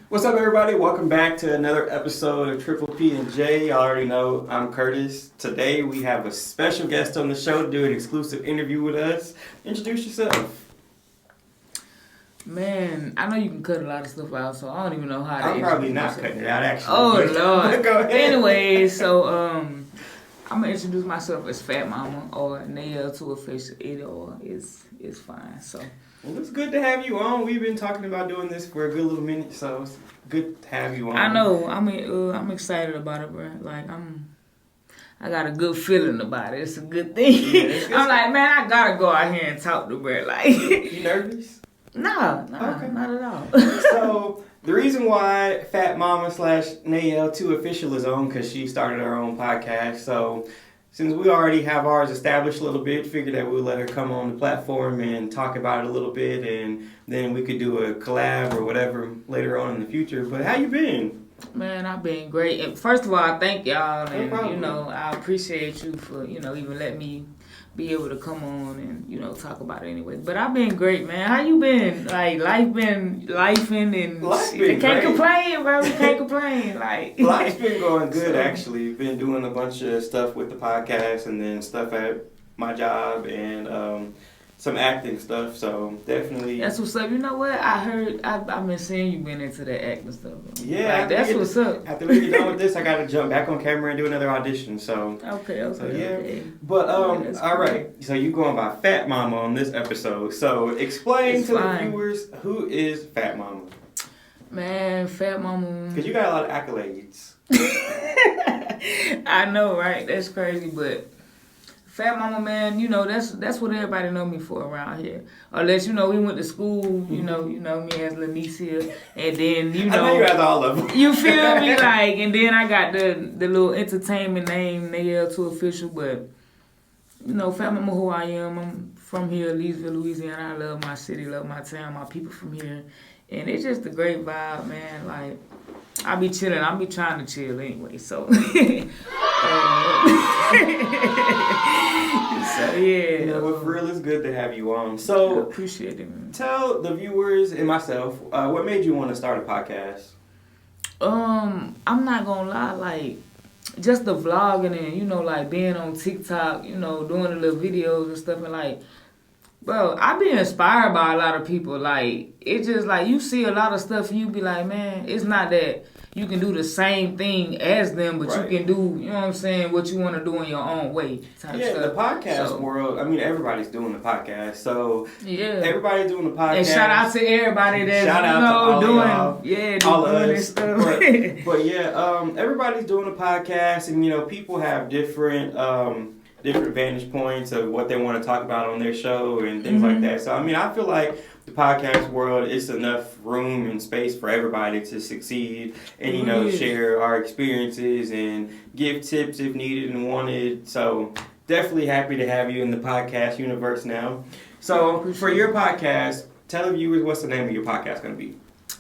What's up, everybody? Welcome back to another episode of Triple P&J. Y'all already know I'm Curtis. Today we have a special guest on the show to do an exclusive interview with us. Introduce yourself. Man, I know you can cut a lot of stuff out, so I don't even know how to. I'm probably not cutting it out, actually. Oh, Lord. Go ahead. Anyway, so I'm going to introduce myself as Fat Mama or Nae'El to official. Either or is fine, so. Well, it's good to have you on. We've been talking about doing this for a good little minute, so it's good to have you on. I know. I mean, I'm excited about it, bro. Like, I got a good feeling about it. It's a good thing. Yeah, I'm like, man, I got to go out here and talk to bro. Like, you nervous? Nah, okay. Not at all. So, the reason why Fat Mama / Nae'El 2 Official is on, because she started her own podcast. So, since we already have ours established a little bit, figured that we'll let her come on the platform and talk about it a little bit, and then we could do a collab or whatever later on in the future. But how you been? Man, I've been great. And first of all, I thank y'all, and problem. I appreciate you for even letting me be able to come on and talk about it anyway. But I've been great, man. How you been? Like, life been lifing, and can't complain, bro. We can't complain. Like, life's been going good, actually. Been doing a bunch of stuff with the podcast, and then stuff at my job, and some acting stuff. So definitely. That's what's up. You know what? I heard. I've been seeing you been into the acting stuff. Yeah, like, that's what's up. After we get done with this, I got to jump back on camera and do another audition. So Okay. But all cool. right. So you going by Fat Mama on this episode. So explain to the viewers, who is Fat Mama? Man, Fat Mama. Because you got a lot of accolades. I know, right? That's crazy, but Fat Mama, man, that's what everybody know me for around here. Unless, we went to school, you know me as Jalisa, and then, I know you as all of them. You feel me? Like, and then I got the little entertainment name, Nae'El 2 Official, but, Fat Mama who I am. I'm from here, Leesville, Louisiana. I love my city, love my town, my people from here. And it's just a great vibe, man. Like, I be chilling. I be trying to chill anyway, so. So, yeah. But for real, it's good to have you on. So, I appreciate it, man. Tell the viewers and myself, what made you want to start a podcast? I'm not gonna lie, like, just the vlogging and, like, being on TikTok, doing the little videos and stuff, and, like, bro, I be inspired by a lot of people. Like, it's just, like, you see a lot of stuff and you be like, man, it's not that you can do the same thing as them, but you can do, you know what I'm saying, what you want to do in your own way type stuff. The podcast world, I mean, everybody's doing the podcast, so everybody's doing the podcast. And shout out to everybody that's, doing this stuff. But everybody's doing a podcast, and, people have different vantage points of what they want to talk about on their show and things like that. So, I mean, I feel like the podcast world is enough room and space for everybody to succeed and, share our experiences and give tips if needed and wanted. So, definitely happy to have you in the podcast universe now. So, for your podcast, tell the viewers what's the name of your podcast going to be.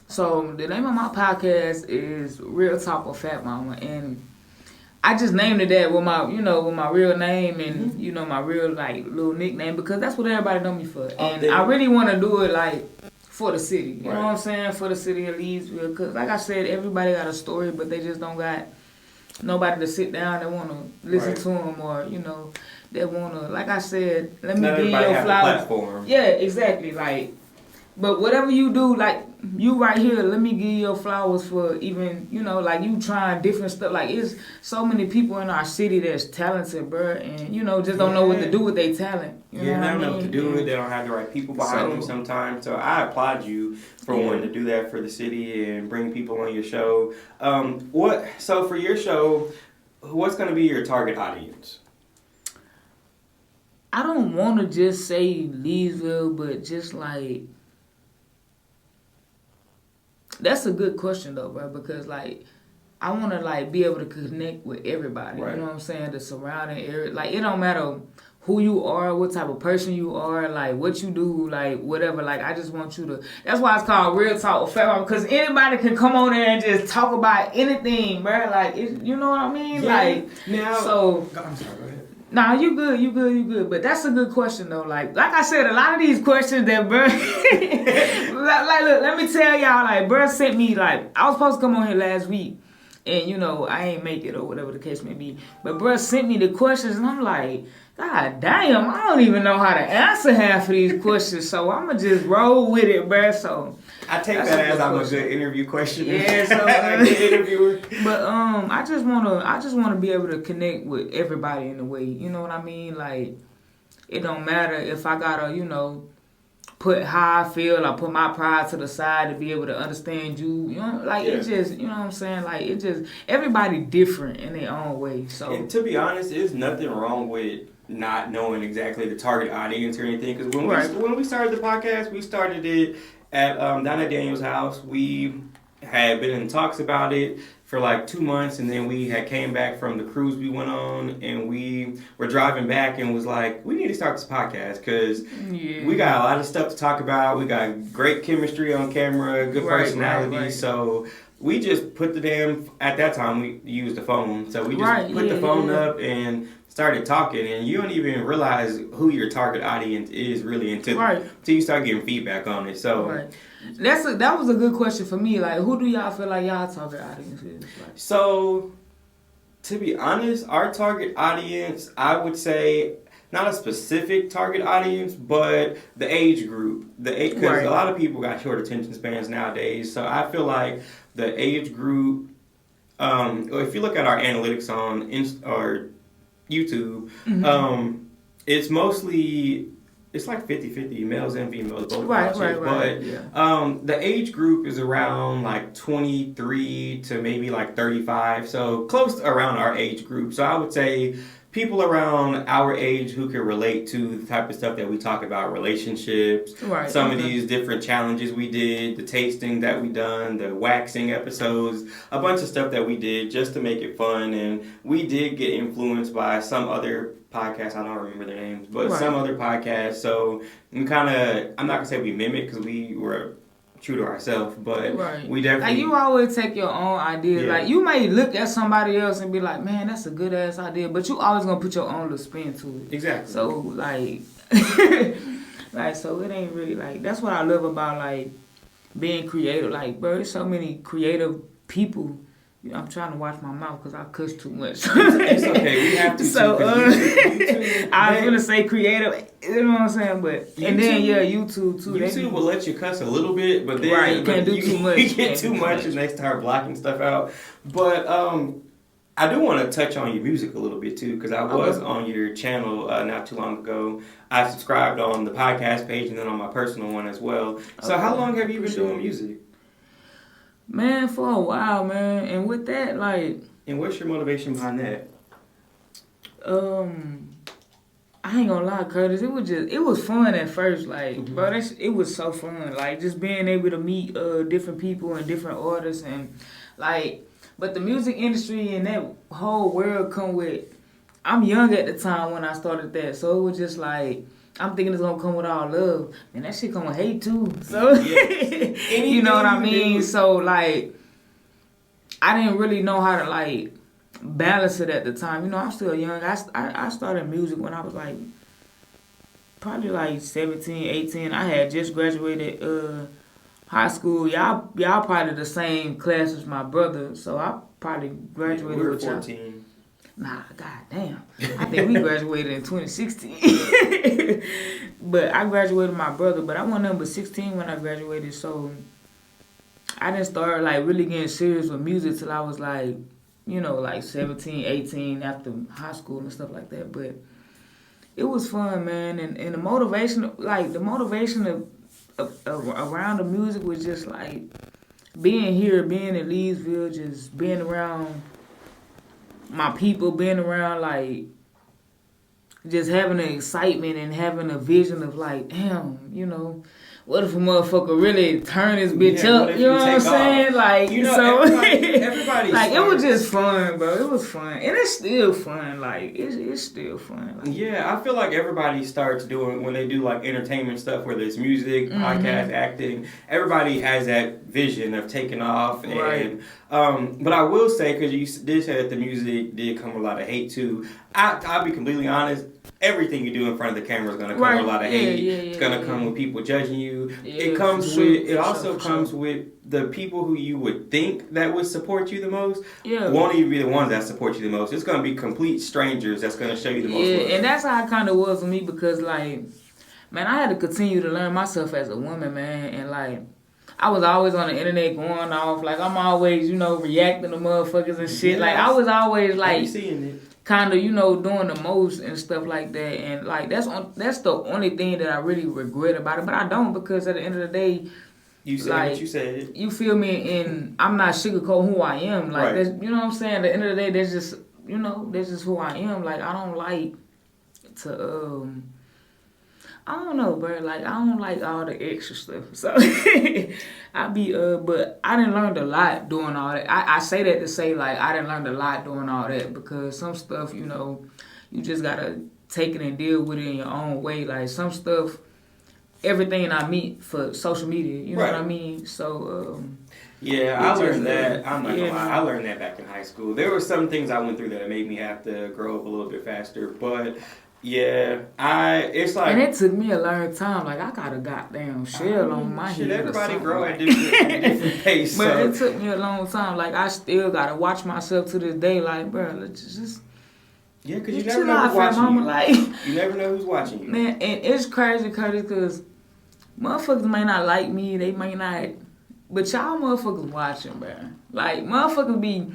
So, the name of my podcast is Real Talk with Fat Mama, and I just named it that with my, with my real name and, my real, like, little nickname, because that's what everybody know me for. And I really want to do it, like, for the city. You know what I'm saying? For the city of Leesville. Because, like I said, everybody got a story, but they just don't got nobody to sit down that want to listen to them, or, that want to, like I said, let me give you your flowers. Platform. Yeah, exactly. Like, but whatever you do, like, you right here, let me give you your flowers for even, like, you trying different stuff. Like, it's so many people in our city that's talented, bro, and, just don't know what to do with their talent. They don't know what to do with it. They don't have the right people behind them sometimes. So I applaud you for wanting to do that for the city and bring people on your show. So for your show, what's going to be your target audience? I don't want to just say Leesville, but just, like, that's a good question, though, bro, because, like, I want to, like, be able to connect with everybody. Right. You know what I'm saying? The surrounding area. Like, it don't matter who you are, what type of person you are, like, what you do, like, whatever. Like, I just want you to... That's why it's called Real Talk with Fat Mama, because anybody can come on there and just talk about anything, bro. Like, you know what I mean? Yeah. Like, now... So... I'm sorry, go ahead. Nah, you good. But that's a good question, though. Like I said, a lot of these questions that, bro, like like, look, let me tell y'all, like, bruh sent me, like, I was supposed to come on here last week, and, you know, I ain't make it or whatever the case may be. But bruh sent me the questions, and I'm like, God damn, I don't even know how to answer half of these questions, so I'm going to just roll with it, bruh. So I take that as I'm a good interview questioner. Yeah, so good interviewer. But I just wanna be able to connect with everybody in a way. You know what I mean? Like, it don't matter if I gotta, you know, put how I feel, I put my pride to the side to be able to understand you. You know, like it just, you know what I'm saying? Like it just, everybody different in their own way. So, and to be honest, there's nothing wrong with not knowing exactly the target audience or anything. Because when we started the podcast, we started it at down at Daniel's house. We had been in talks about it for like 2 months, and then we had came back from the cruise we went on, and we were driving back and was like, we need to start this podcast because we got a lot of stuff to talk about. We got great chemistry on camera, good personality. Right. So we just put at that time we used the phone. So we just put the phone up and started talking, and you don't even realize who your target audience is really until you start getting feedback on it. So that was a good question for me. Like, who do y'all feel like y'all target audience is? Like, so, to be honest, our target audience, I would say, not a specific target audience, but the age group. Because a lot of people got short attention spans nowadays. So I feel like the age group. If you look at our analytics on YouTube, it's mostly, it's like 50-50 males and females both watching. But the age group is around like 23 to maybe like 35, so close to around our age group. So I would say people around our age who can relate to the type of stuff that we talk about, relationships, some of these different challenges we did, the tasting that we done, the waxing episodes, a bunch of stuff that we did just to make it fun. And we did get influenced by some other podcasts, I don't remember their names, but some other podcasts. So I'm not going to say we mimic because we were true to ourselves, but we definitely... Like, you always take your own ideas. Yeah. Like, you may look at somebody else and be like, man, that's a good-ass idea, but you always gonna put your own little spin to it. Exactly. So, like... so it ain't really, like... That's what I love about, like, being creative. Like, bro, there's so many creative people. You know, I'm trying to watch my mouth because I cuss too much. It's okay. We have to. So, I was going to say creative. You know what I'm saying? But YouTube, and then, YouTube, too. YouTube will let you cuss a little bit, but then... you can't do too much. You get too much and they start blocking stuff out. But I do want to touch on your music a little bit, too, because I was on your channel not too long ago. I subscribed on the podcast page and then on my personal one as well. So how long have you been doing music? Man, for a while, man. And with that, like... And what's your motivation behind that? I ain't gonna lie, Curtis. It was fun at first. Like, bro, it was so fun. Like, just being able to meet different people and different artists. And, like... But the music industry and that whole world come with... I'm young at the time when I started that. So it was just like... I'm thinking it's gonna come with all love, and that shit come with hate too. So you know what I mean. So like, I didn't really know how to like balance it at the time. You know, I'm still young. I started music when I was like probably like 17, 18. I had just graduated high school. Y'all probably the same class as my brother, so I probably graduated with 14. Nah, goddamn. I think we graduated in 2016. But I graduated my brother, but I wasn't number 16 when I graduated, so I didn't start like really getting serious with music till I was like, you know, like 17, 18 after high school and stuff like that. But it was fun, man, and the motivation of around the music was just like being here, being in Leesville, just being around my people, being around, like, just having the excitement and having a vision of, like, damn, you know, what if a motherfucker really turn this bitch up? You know what I'm saying? Like, you know, so, everybody like, it was just fun, bro. It was fun. And it's still fun. Like, it's still fun. Like, yeah, I feel like everybody starts doing, when they do, like, entertainment stuff, whether it's music, podcast, acting, everybody has that vision of taking off. And, but I will say, because you did say that the music did come with a lot of hate, too, I'll be completely honest, everything you do in front of the camera is going to come with a lot of hate. It's going to come with people judging you. It also comes with the people who you would think that would support you the most. Won't even be the ones that support you the most. It's going to be complete strangers that's going to show you the most love. And that's how it kind of was with me because, like, man, I had to continue to learn myself as a woman, man, and, like, I was always on the internet going off. Like, I'm always, reacting to motherfuckers and shit. Like, I was always, like, kind of, doing the most and stuff like that. And, like, that's the only thing that I really regret about it. But I don't because at the end of the day, you said like, what you said. You feel me? And I'm not sugarcoating who I am. Like, that's, you know what I'm saying? At the end of the day, that's just, that's just who I am. Like, I don't like to, I don't know, bro. Like, I don't like all the extra stuff. So, but I didn't learn a lot doing all that. I say that to say, like, I didn't learn a lot doing all that because some stuff, you just got to take it and deal with it in your own way. Like, some stuff, everything I meet for social media, you know what I mean? So, I learned that. I'm not gonna lie. I learned that back in high school. There were some things I went through that made me have to grow up a little bit faster, but... it's like... And it took me a long time. Like, I got a goddamn shell on my head. Everybody grow at different pace. But it took me a long time. Like, I still got to watch myself to this day. Like, bro, let's just... Yeah, because you never know who's watching you. Like, you never know who's watching you. Man, and it's crazy, Curtis, because motherfuckers may not like me. They may not... But y'all motherfuckers watching, bro. Like, motherfuckers be...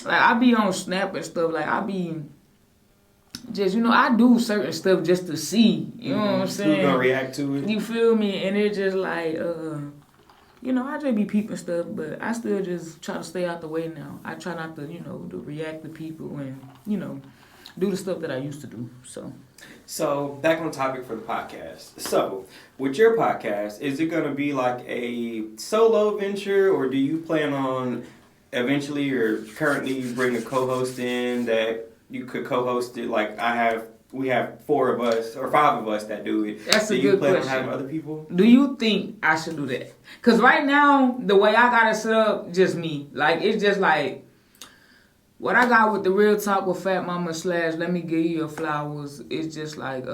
Like, I be on Snap and stuff. Like, I be... Just, I do certain stuff just to see. You know what I'm saying? Who's gonna react to it? You feel me? And it's just like, I just be peeping stuff, but I still just try to stay out the way now. I try not to, to react to people and, do the stuff that I used to do. So, back on topic for the podcast. So, with your podcast, is it gonna be like a solo venture, or do you plan on eventually or currently bring a co-host in that you could co-host it? Like we have 4 of us or 5 of us that do it. That's a good question. Do you plan on having other people? Do you think I should do that? Because right now, the way I got it set up, just me. Like, it's just like, what I got with the Real Talk with Fat Mama / Let Me Give You Your Flowers, it's just like,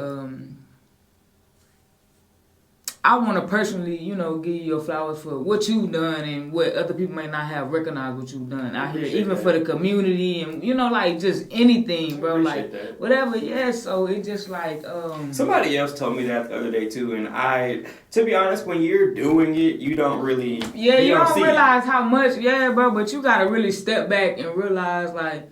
I want to personally, give you your flowers for what you've done and what other people may not have recognized what you've done out here, even for the community and, like, just anything, bro. Like, whatever, so it's just like... Somebody else told me that the other day, too, and to be honest, when you're doing it, you don't really... Yeah, you don't realize how much, bro, but you got to really step back and realize, like,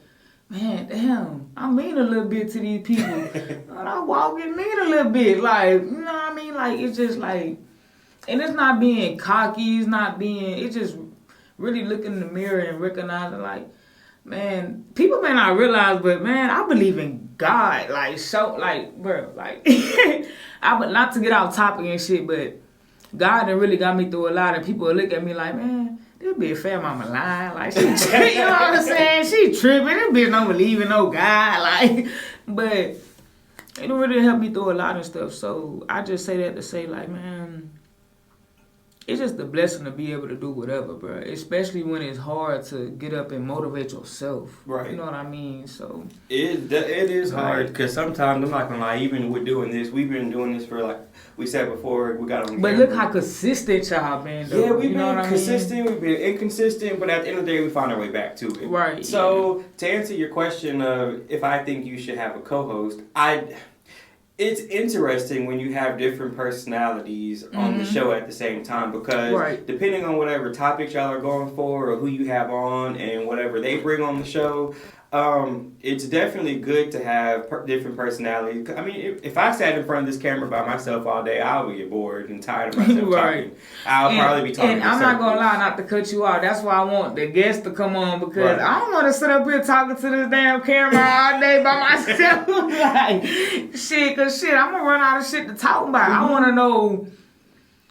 man, damn, I mean a little bit to these people. I walk and mean a little bit. Like, you know what I mean? Like, it's just like, and it's not being cocky, it's just really looking in the mirror and recognizing, like, man, people may not realize, but, man, I believe in God. Like, so, like, bro, like, not to get off topic and shit, but God done really got me through a lot, and people look at me like, man, this bitch Fat Mama lying. Like, she tripping, you know what I'm saying? She tripping. This bitch don't believe in no God. Like, but it really helped me through a lot of stuff. So I just say that to say, like, man, it's just a blessing to be able to do whatever, bro. Especially when it's hard to get up and motivate yourself. Right. You know what I mean? So it is hard because sometimes, I'm not going to lie, even with doing this, we've been doing this for, like we said before, we got on But camera. Look how consistent y'all been, though. Yeah, we've been consistent, we've been inconsistent, but at the end of the day, we find our way back to it. Right. So, to answer your question of if I think you should have a co-host, it's interesting when you have different personalities on the show at the same time because depending on whatever topics y'all are going for or who you have on and whatever they bring on the show, it's definitely good to have different personalities. I mean, if I sat in front of this camera by myself all day, I would get bored and tired of myself talking. I'll probably be talking. And I'm not gonna lie, not to cut you off. That's why I want the guests to come on because I don't want to sit up here talking to this damn camera all day by myself. Like, I'm gonna run out of shit to talk about. I want to know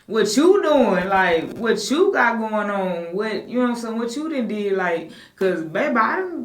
what you doing, like, what you got going on, what, you know what I'm saying, what you done did, like, because, baby, I'm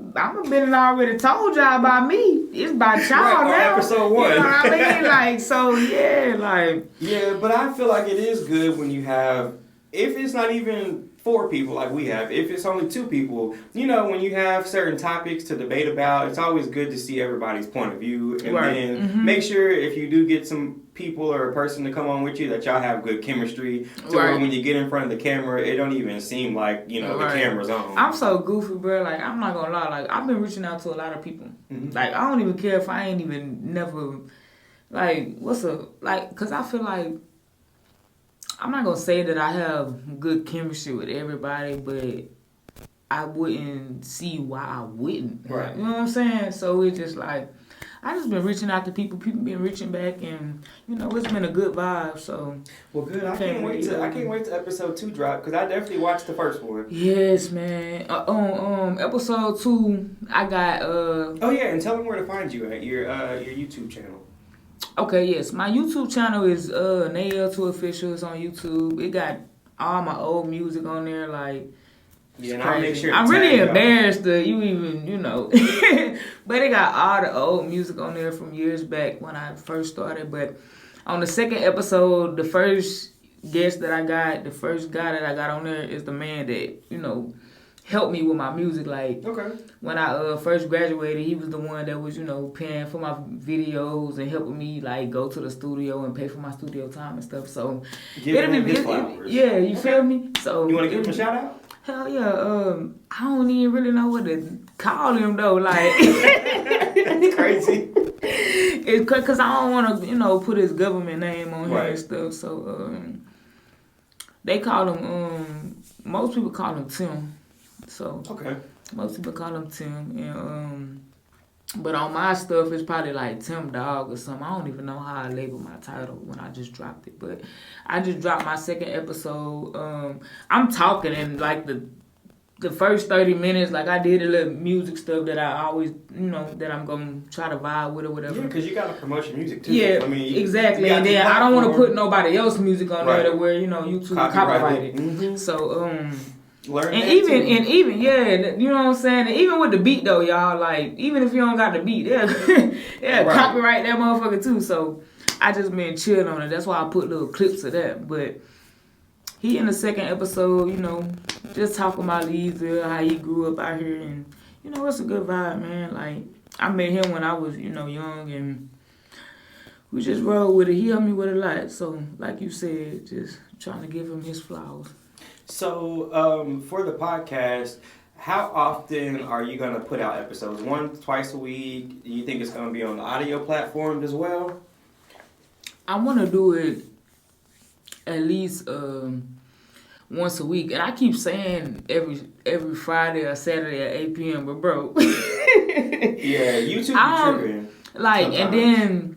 been already told y'all about me. It's about y'all now. Episode 1. You know what I mean? Like, so, yeah, like. Yeah, but I feel like it is good when you have if it's not even 4 people like we have, if it's only 2 people, you know, when you have certain topics to debate about, it's always good to see everybody's point of view. And then make sure if you do get some people or a person to come on with you that y'all have good chemistry to where when you get in front of the camera, it don't even seem like, you know, the camera's on. I'm so goofy, bro. Like, I'm not gonna lie. Like, I've been reaching out to a lot of people. Like, I don't even care if I ain't even never, like, because I feel like, I'm not gonna say that I have good chemistry with everybody, but I wouldn't see why I wouldn't. Right. You know what I'm saying? So it's just like, I just been reaching out to people been reaching back, and you know, it's been a good vibe. So well, good. I can't wait to episode 2 drop, because I definitely watched the first one. Yes, man. On episode 2, I got oh yeah, and tell them where to find you at your YouTube channel. Okay, yes. My YouTube channel is Nae'El 2 Official. It's on YouTube. It got all my old music on there, like. Yeah, and I'll make sure. I'm really embarrassed that you even, you know. But it got all the old music on there from years back when I first started. But on the second episode, the first guest that I got, the first guy that I got on there is the man that, you know, helped me with my music. Like, when I first graduated, he was the one that was, you know, paying for my videos and helping me, like, go to the studio and pay for my studio time and stuff. So, yeah, you feel me? So, you want to give him a shout out? Hell yeah. I don't even really know what to call him though. Like, that's crazy. It's because I don't want to, you know, put his government name on here and stuff. So they call him. Most people call him Tim. So most people call him Tim, and but on my stuff it's probably like Tim Dog or something. I don't even know how I label my title when I just dropped it, but I just dropped my second episode. I'm talking in like the first 30 minutes, like I did a little music stuff that I always, you know, that I'm gonna try to vibe with or whatever. Yeah, because you gotta promote your music too. Yeah, I mean, exactly. And then I don't want to put nobody else's music on there to where, you know, YouTube copyrighted. So learn and that even too. and even yeah, you know what I'm saying. And even with the beat though, y'all, like even if you don't got the beat, copyright that motherfucker too. So I just been chilling on it. That's why I put little clips of that. But he in the second episode, you know, just talking about Jalisa, how he grew up out here, and you know, it's a good vibe, man. Like I met him when I was, you know, young, and we just rolled with it. He helped me with a lot. So like you said, just trying to give him his flowers. So, for the podcast, how often are you going to put out episodes? 1, twice a week? Do you think it's going to be on the audio platform as well? I want to do it at least once a week. And I keep saying every Friday or Saturday at 8 p.m., but bro. Yeah, YouTube be tripping. Like, sometimes. And then...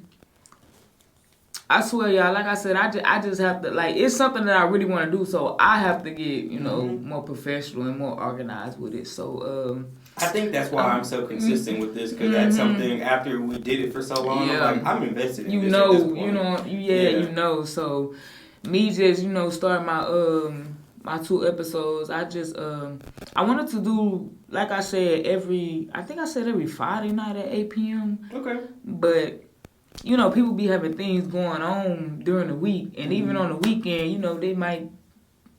I swear, y'all, like I said, I just have to, like, it's something that I really want to do, so I have to get, you know, more professional and more organized with it. So, I think that's why I'm so consistent with this, because that's something, after we did it for so long, I'm invested in this at this point. You know, so me just, you know, starting my 2 episodes, I just, I wanted to do, like I said, every Friday night at 8 p.m. Okay. But... you know, people be having things going on during the week, and even on the weekend, you know, they might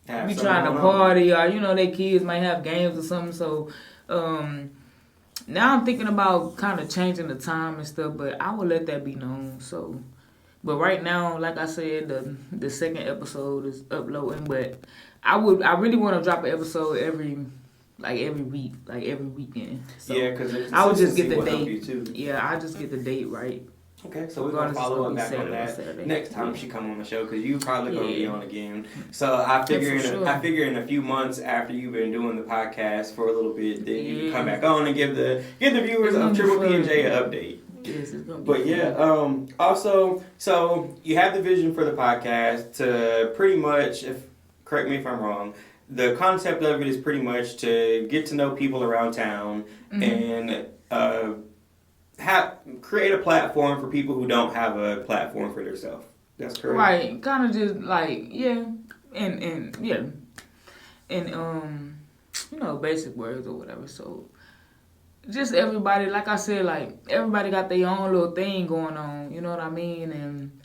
be trying to party, or, you know, their kids might have games or something. So, now I'm thinking about kind of changing the time and stuff, but I will let that be known. So, but right now, like I said, the second episode is uploading, but I really want to drop an episode every week, like every weekend. So yeah, because I would just get the date. Yeah, I just get the date right. Okay, so we're going to follow up back on that next time she come on the show, because you probably going to be on again. So I figure in a few months after you've been doing the podcast for a little bit, then you can come back on and give the viewers of Triple P&J an update. Yes, it's gonna be but yeah, also, so you have the vision for the podcast to pretty much, correct me if I'm wrong, the concept of it is pretty much to get to know people around town and create a platform for people who don't have a platform for themselves. That's correct. Right, kind of just like and you know, basic words or whatever. So just everybody, like I said, like everybody got their own little thing going on. You know what I mean? And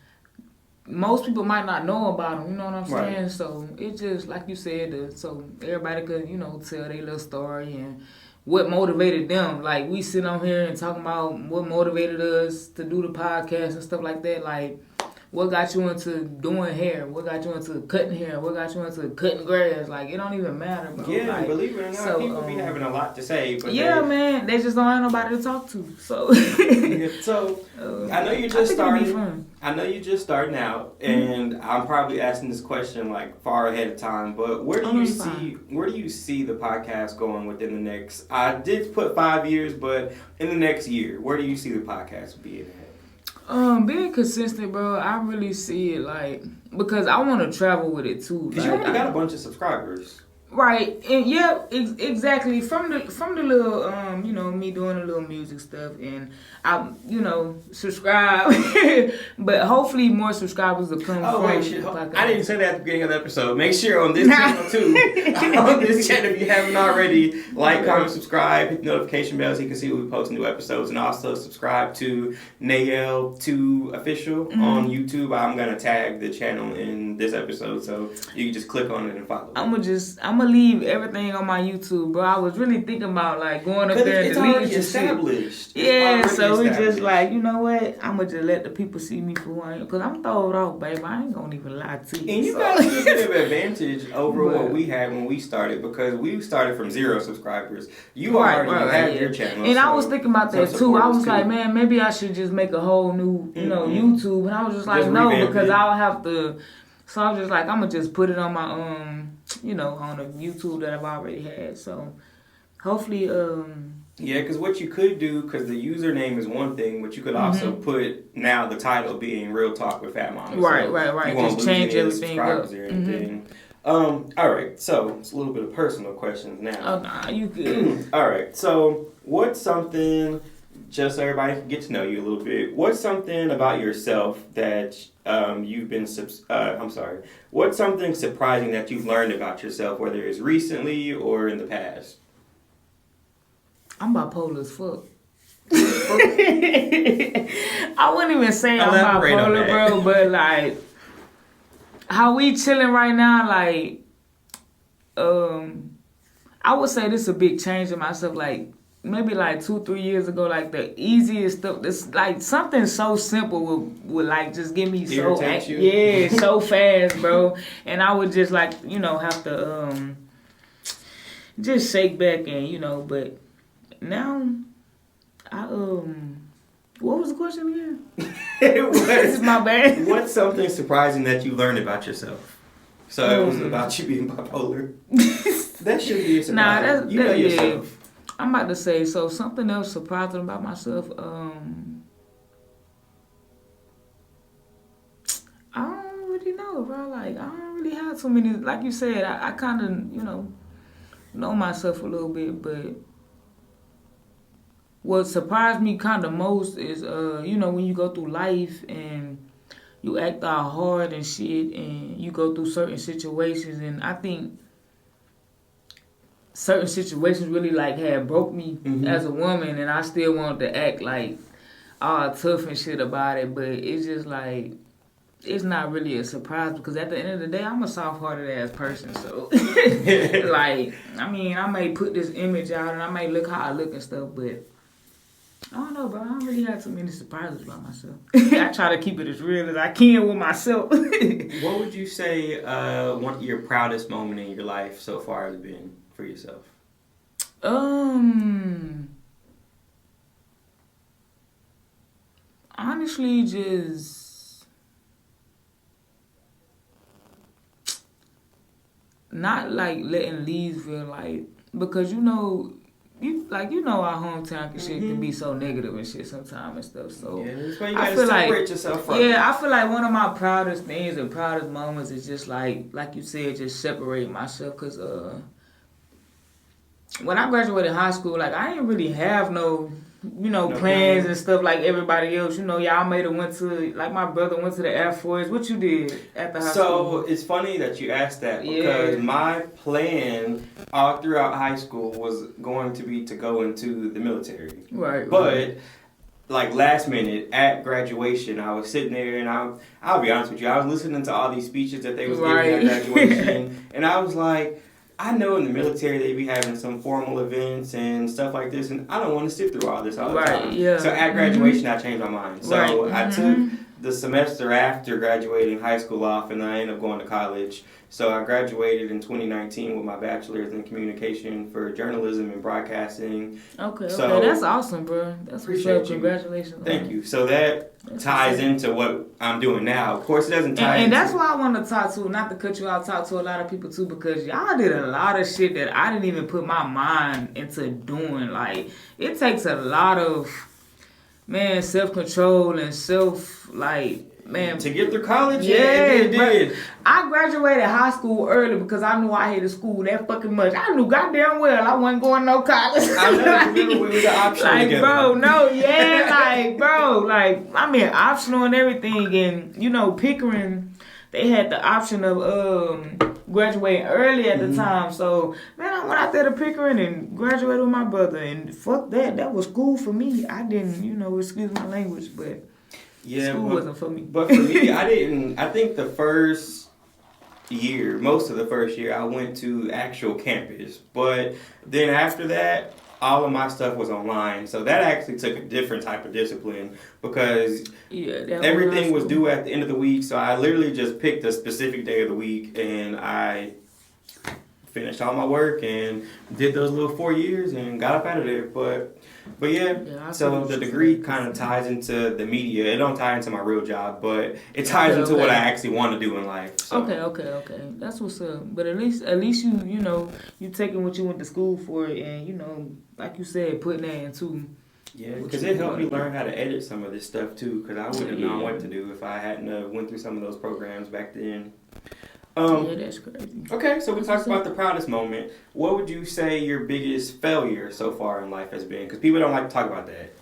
most people might not know about them, you know what I'm saying? Right. So it just, like you said, so everybody could, you know, tell their little story and what motivated them. Like, we sit on here and talking about what motivated us to do the podcast and stuff like that. Like, what got you into doing hair? What got you into cutting hair? What got you into cutting grass? Like, it don't even matter, bro. Yeah, like, believe it or not, people be having a lot to say. But man, they just don't have nobody to talk to. So, so I know you're just starting. I know you're just starting out, and I'm probably asking this question like far ahead of time. But where do you see the podcast going within the next? I did put 5 years, but in the next year, where do you see the podcast being at? Being consistent, bro. I really see it like because I want to travel with it too. Because you already got a bunch of subscribers. Right, and yeah, exactly. From the little, you know, me doing the little music stuff, and I, you know, subscribe. But hopefully, more subscribers will come. Oh wait, shit! I didn't say that at the beginning of the episode. Make sure on this channel too, on this channel, if you haven't already, like, comment, subscribe, hit the notification bell so you can see when we post new episodes, and also subscribe to Nae'El 2 Official on YouTube. I'm gonna tag the channel in this episode, so you can just click on it and follow. I'm gonna leave everything on my YouTube, bro. I was really thinking about like going up there and deleting it's established. Yeah, so we just like, you know what? I'm gonna just let the people see me for who I am, cause I'm throwed off, baby. I ain't gonna even lie to you. And you got a little bit of advantage over what we had when we started, because we started from 0 subscribers. You already had your channel, and I was thinking about that too. I was like, man, maybe I should just make a whole new, you know, YouTube. And I was just like, no, because I'll have to. So I was just like, I'm gonna just put it on my you know, on the YouTube that I've already had. So hopefully, yeah, because what you could do, because the username is one thing, but you could also put now the title being Real Talk with Fat Mama. Right, so right. You won't just change everything up. Or anything. All right, so it's a little bit of personal questions now. Oh, nah, you good. All right, so what's something, just so everybody can get to know you a little bit, what's something about yourself that what's something surprising that you've learned about yourself, whether it's recently or in the past? I'm bipolar as fuck. I wouldn't even say I'm bipolar, bro, but like how we chilling right now, like I would say this is a big change in myself. Like maybe like 2-3 years ago, like the easiest stuff, this like something so simple would like just get me so so fast, bro. And I would just like, you know, have to just shake back and, you know, but now I what was the question again? This is my bad. What's something surprising that you learned about yourself? So it was about you being bipolar. That shouldn't be a surprise. Nah, you know yourself. I'm about to say, so something else surprising about myself, I don't really know, bro. Like, I don't really have too many, like you said, I kind of, you know myself a little bit, but what surprised me kind of most is, you know, when you go through life and you act all hard and shit and you go through certain situations, and I think certain situations really like had broke me as a woman, and I still wanted to act like all tough and shit about it, but it's just like it's not really a surprise because at the end of the day I'm a soft-hearted ass person, so like I mean I may put this image out and I may look how I look and stuff, but I don't know, bro. I don't really have too many surprises about myself. I try to keep it as real as I can with myself. What would you say your proudest moment in your life so far has been for yourself? Honestly, just not like letting Leesville like, because you know our hometown and shit can be so negative and shit sometimes and stuff. So yeah, that's why you gotta separate yourself from it. Yeah, I feel like one of my proudest things and proudest moments is just like you said, just separate myself. Cause when I graduated high school, like I didn't really have no plans and stuff like everybody else. You know, y'all may have went to, like my brother went to the Air Force. What you did at the high school? So it's funny that you asked that because my plan all throughout high school was going to be to go into the military. Right. But like last minute at graduation, I was sitting there and I'll be honest with you, I was listening to all these speeches that they was giving at graduation, and I was like, I know in the military they be having some formal events and stuff like this, and I don't want to sit through all this all the time. Yeah. So at graduation, I changed my mind. So I took the semester after graduating high school off, and I ended up going to college. So I graduated in 2019 with my bachelor's in communication for journalism and broadcasting. Okay, that's awesome, bro. That's what's up. Congratulations. Thank you. So that's ties into what I'm doing now. Of course, it doesn't tie and that's why I want to talk to, not to cut you out, talk to a lot of people too, because y'all did a lot of shit that I didn't even put my mind into doing. Like, it takes a lot of, man, self-control and to get through college, it did. I graduated high school early because I knew I hated school that fucking much. I knew goddamn well I wasn't going no college. I remember when we got optional together. I mean, optional and everything, and Pickering, they had the option of graduating early at the time. So, man, I went out there to Pickering and graduated with my brother, and fuck that. That was cool for me. I didn't, excuse my language, but school wasn't for me. But for me, I think the first year, most of the first year, I went to actual campus. But then after that, all of my stuff was online. So that actually took a different type of discipline because everything was due at the end of the week. So I literally just picked a specific day of the week and I finished all my work and did those little 4 years and got up out of there. But so the degree kind of ties into the media. It don't tie into my real job, but it ties into what I actually want to do in life. So. Okay. That's what's up. But at least you taking what you went to school for, and like you said, putting that into. Yeah, because it helped me learn how to edit some of this stuff too. Because I wouldn't have known what to do if I hadn't went through some of those programs back then. That's crazy. Okay, so we talked about the proudest moment. What would you say your biggest failure so far in life has been? Because people don't like to talk about that.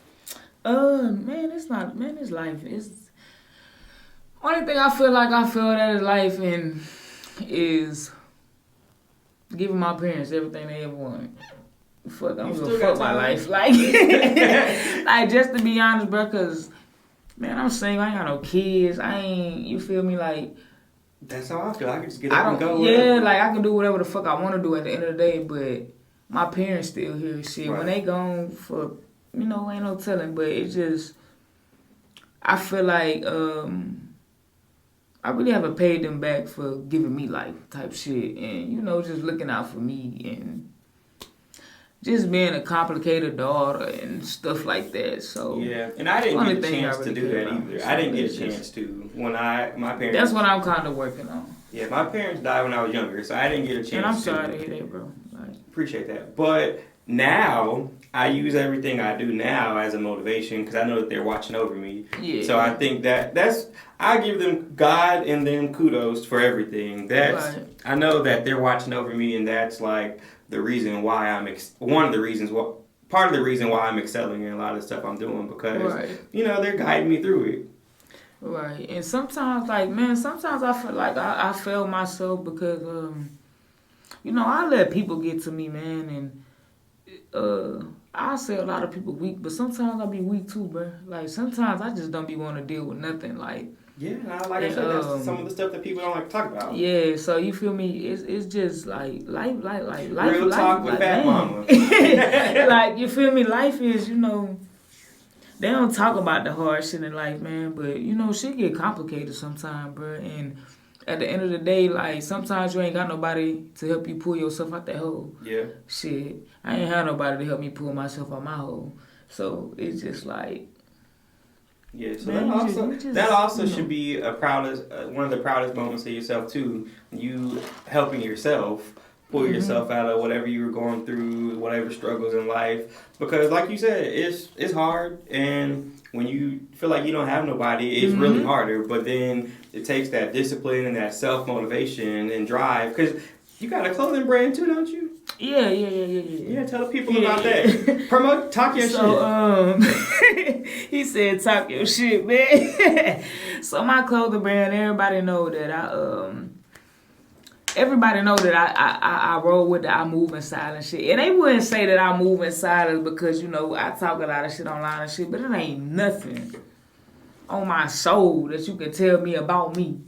It's life. It's only thing I feel like I failed at in life is giving my parents everything they ever wanted. Fuck, I'm gonna fuck my life. Like just to be honest, bro, because, man, I'm single. I ain't got no kids. You feel me, like. That's how I feel. I can just get up and go. Yeah, like I can do whatever the fuck I want to do at the end of the day, but my parents still here. Shit, right. When they gone, for ain't no telling. But it just, I feel like I really haven't paid them back for giving me life type shit, and just looking out for me and just being a complicated daughter and stuff like that. So yeah, and I didn't get a chance to do that either. I didn't get a chance to when my parents. That's what I'm kind of working on. Yeah, my parents died when I was younger, so I didn't get a chance. And I'm sorry to hear that, bro. Appreciate that, but now I use everything I do now as a motivation because I know that they're watching over me. Yeah. So I think I give them God and them kudos for everything. I know that they're watching over me, and that's like. The reason why part of the reason why I'm excelling in a lot of the stuff I'm doing because, they're guiding me through it. Right. And sometimes, sometimes I feel like I fail myself because, I let people get to me, man, and I say a lot of people weak, but sometimes I be weak too, bro. Like, sometimes I just don't be want to deal with nothing, like. Yeah, like I said, that's some of the stuff that people don't like to talk about. Yeah, so you feel me? It's just like life. Real talk with Fat Mama. Like, you feel me? Life is, they don't talk about the hard shit in life, man. But shit get complicated sometimes, bro. And at the end of the day, like sometimes you ain't got nobody to help you pull yourself out that hole. Yeah. Shit, I ain't had nobody to help me pull myself out my hole. So it's just like. Yeah, so man, that also should be one of the proudest moments of yourself too. You helping yourself pull yourself out of whatever you were going through, whatever struggles in life. Because like you said, it's hard, and when you feel like you don't have nobody, it's really harder. But then it takes that discipline and that self-motivation and drive. Because you got a clothing brand too, don't you? Yeah. Yeah, tell the people about that. Talk your shit. He said, talk your shit, man. So my clothing brand, everybody know that everybody know that I roll with the I move in silence shit. And they wouldn't say that I move in silence because, you know, I talk a lot of shit online and shit, but it ain't nothing on my soul that you can tell me about me.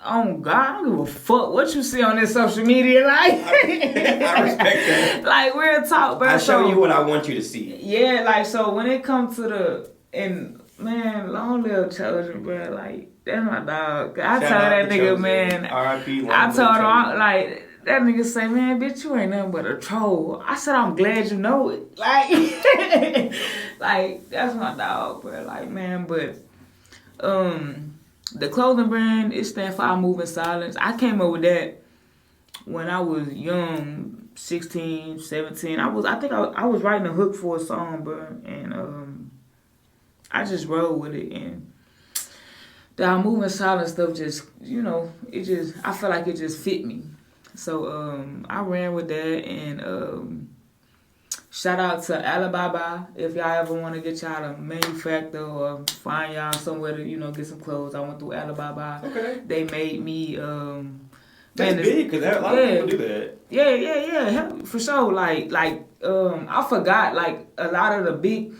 Oh God, I don't give a fuck what you see on this social media. Like, I respect that. Like, real talk, bro. I show you what I want you to see. Yeah, like, so when it comes to man, long live children, bro. Like, that's my dog. I told that nigga, children. Man. R.I.P. I told him, like, that nigga say, man, bitch, you ain't nothing but a troll. I said, I'm glad you know it. Like, like, that's my dog, bro. Like, man, but, the clothing brand, it stands for I Move in Silence. I came up with that when I was young, 16, 17. I was writing a hook for a song, bro, and I just rolled with it, and the I Move in Silence stuff just, you know, I feel like it just fit me. So I ran with that, and shout out to Alibaba. If y'all ever want to get y'all a manufacturer or find y'all somewhere to, you know, get some clothes, I went through Alibaba. Okay. They made me. That's big because a lot of people do that. Yeah, for sure. Like I forgot like a lot of the big.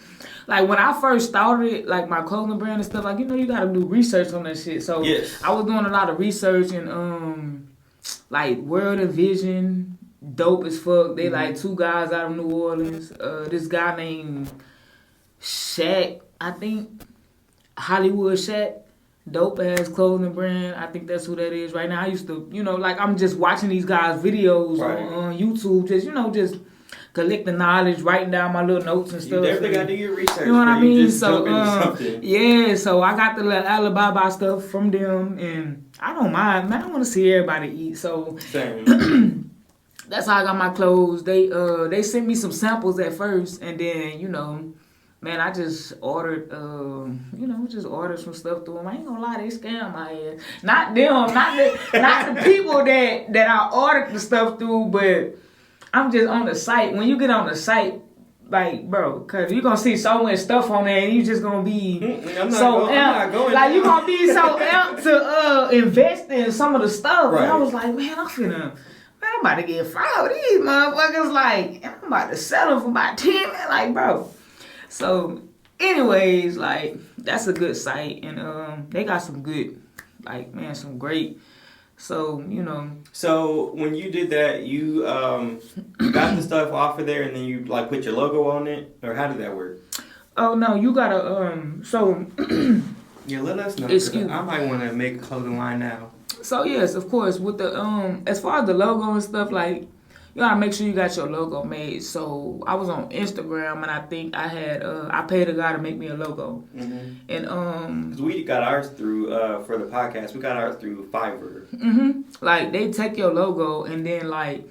Like when I first started, like my clothing brand and stuff, like, you know, you gotta do research on that shit. So yes. I was doing a lot of research and like World of Vision. Dope as fuck. They like two guys out of New Orleans. This guy named Shaq, I think. Hollywood Shaq. Dope ass clothing brand. I think that's who that is right now. I used to, you know, like I'm just watching these guys' videos on YouTube, just, you know, just collecting knowledge, writing down my little notes and stuff. You definitely got to do your research. You know what I mean? So, yeah, so I got the little Alibaba stuff from them, and I don't mind, man. I want to see everybody eat, so. Same. That's how I got my clothes. They sent me some samples at first, and then, you know, man, I just ordered, ordered some stuff through them. I ain't gonna lie, they scam my ass. Not them, not the people that I ordered the stuff through, but I'm just on the site. When you get on the site, like, bro, cause you gonna see so much stuff on there, and you just gonna be so amped. Like, you gonna be so amped to invest in some of the stuff. Right. And I was like, man, I'm about to get fired with these motherfuckers, like, and I'm about to sell them for about 10, man, like, bro. So, anyways, like, that's a good site, and they got some good, like, man, some great, so, you know. So, when you did that, you got the stuff off of there, and then you, like, put your logo on it, or how did that work? Oh, no, you gotta, so. Yeah, let us know. I might want to make a clothing line now. So yes, of course, with the as far as the logo and stuff, like, you gotta make sure you got your logo made. So I was on Instagram, and I think I had I paid a guy to make me a logo. Mm-hmm. And because we got ours through for the podcast, we got ours through Fiverr. Mm-hmm. Like, they take your logo, and then like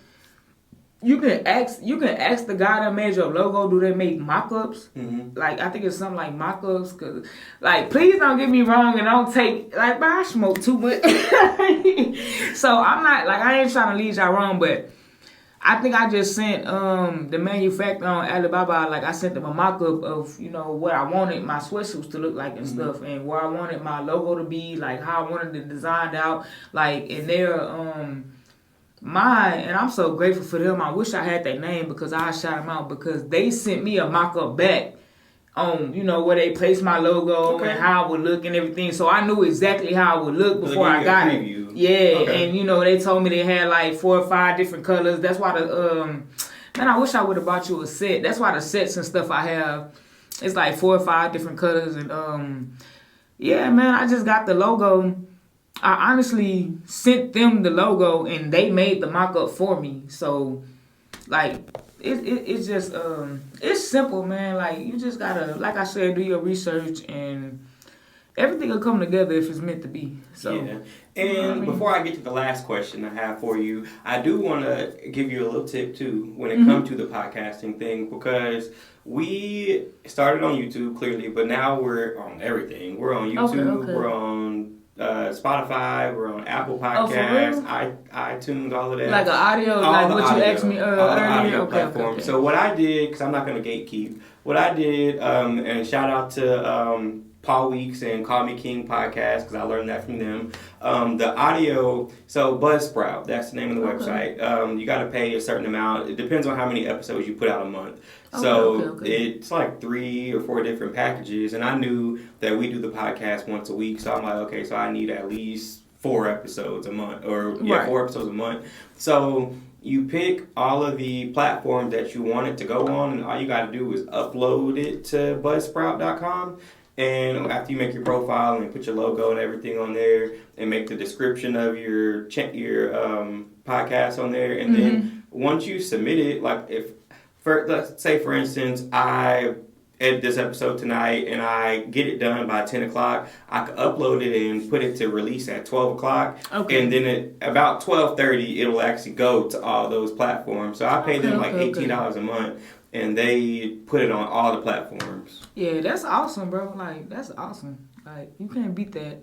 you can ask the guy that made your logo, do they make mock-ups? Mm-hmm. Like, I think it's something like mock-ups, cause, like, please don't get me wrong and don't take, like, I smoke too much. So I'm not, like, I ain't trying to lead y'all wrong, but I think I just sent the manufacturer on Alibaba, like, I sent them a mock-up of, you know, what I wanted my sweatsuits to look like and stuff, and where I wanted my logo to be, like, how I wanted it designed out, like, and they're, and I'm so grateful for them. I wish I had their name because I shout them out, because they sent me a mock-up back on, you know, where they placed my logo and how it would look and everything. So I knew exactly how it would look before I got it. Yeah, and, you know, they told me they had like 4 or 5 different colors. That's why man, I wish I would have bought you a set. That's why the sets and stuff I have, it's like 4 or 5 different colors. And yeah, man, I just got the logo. I honestly sent them the logo, and they made the mock-up for me. So, like, it's just, it's simple, man. Like, you just gotta, like I said, do your research, and everything will come together if it's meant to be. So, yeah. And before I get to the last question I have for you, I do want to give you a little tip, too, when it comes to the podcasting thing, because we started on YouTube, clearly, but now we're on everything. We're on YouTube, we're on Spotify, we're on Apple Podcasts, iTunes, all of that. Like an audio, like what you asked me earlier? Platform. So what I did, because I'm not going to gatekeep, what I did, and shout out to Paul Weeks and Call Me King podcast, because I learned that from them. The audio, so Buzzsprout, that's the name of the website. You got to pay a certain amount. It depends on how many episodes you put out a month. So it's like 3 or 4 different packages. And I knew that we do the podcast once a week. So I'm like, okay, so I need at least 4 episodes a month, or 4 episodes a month. So you pick all of the platforms that you want it to go on, and all you got to do is upload it to buzzsprout.com. And after you make your profile and put your logo and everything on there, and make the description of your podcast on there, and then once you submit it, like let's say for instance, I edit this episode tonight and I get it done by 10 o'clock, I could upload it and put it to release at 12 o'clock. Okay. And then at about 12:30, it'll actually go to all those platforms. So I pay them like $18 a month, and they put it on all the platforms. Yeah, that's awesome, bro. Like, that's awesome. Like, you can't beat that.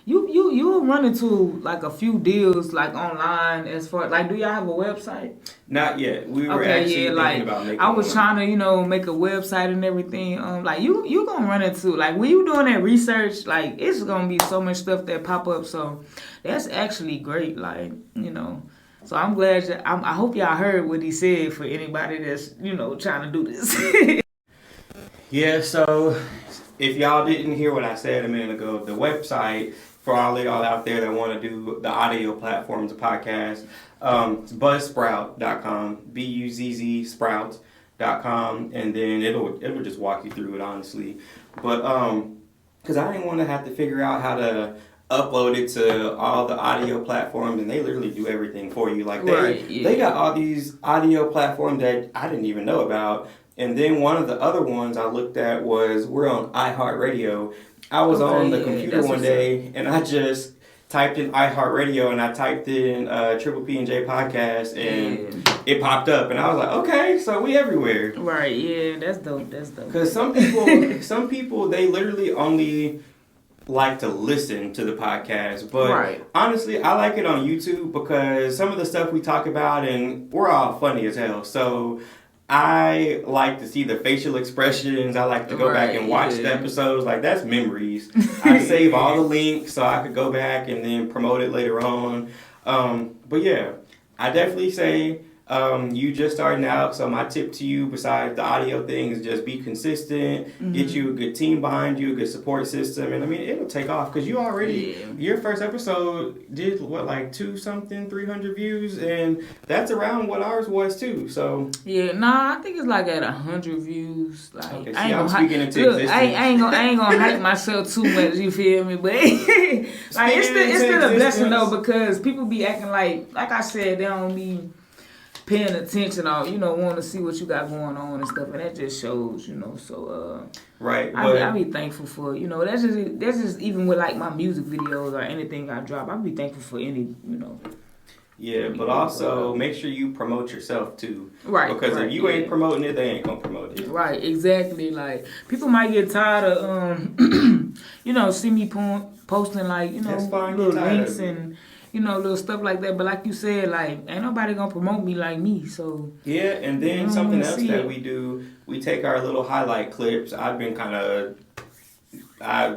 You run into like a few deals like online as far like, do y'all have a website? Not yet. We were actually thinking about making I was trying to, make a website and everything. Like you gonna run into like when you doing that research, like it's gonna be so much stuff that pop up. So that's actually great. Like, So I'm glad I hope y'all heard what he said for anybody that's, trying to do this. Yeah, so if y'all didn't hear what I said a minute ago, the website for all of y'all out there that want to do the audio platforms of podcasts, it's buzzsprout.com, BUZZ sprout.com, and then it'll just walk you through it, honestly. But because I didn't want to have to figure out how to upload it to all the audio platforms, and they literally do everything for you. Like they got all these audio platforms that I didn't even know about. And then one of the other ones I looked at was we're on iHeartRadio. I was on the computer one day and I just typed in iHeartRadio and I typed in Triple P&J Podcast and it popped up, and I was like, okay, so we everywhere. Right, yeah, that's dope. Because some people they literally only like to listen to the podcast, but honestly, I like it on YouTube because some of the stuff we talk about, and we're all funny as hell, so I like to see the facial expressions. I like to go back and watch the episodes. Like, that's memories. I save all the links so I could go back and then promote it later on. But yeah, I definitely say you just starting out. So my tip to you, besides the audio thing, is just be consistent. Get you a good team behind you, a good support system. And I mean, it'll take off because you already, your first episode did like 300 views. And that's around what ours was too. So yeah, I think it's like at 100 views. Like, okay, see, I'm speaking into existence. I ain't gonna hype myself too much, you feel me? But like it's still a blessing though, because people be acting like I said, they don't be paying attention or, want to see what you got going on and stuff, and that just shows, so right. I be thankful for, that's just even with like my music videos or anything I drop, I be thankful for any, Yeah, but also make sure you promote yourself too. Right. Because if you ain't promoting it, they ain't gonna promote it. Right, exactly. Like, people might get tired of see me posting like, little links and little stuff like that. But like you said, like, ain't nobody gonna promote me like me. So yeah, and then something else that we do, we take our little highlight clips. I've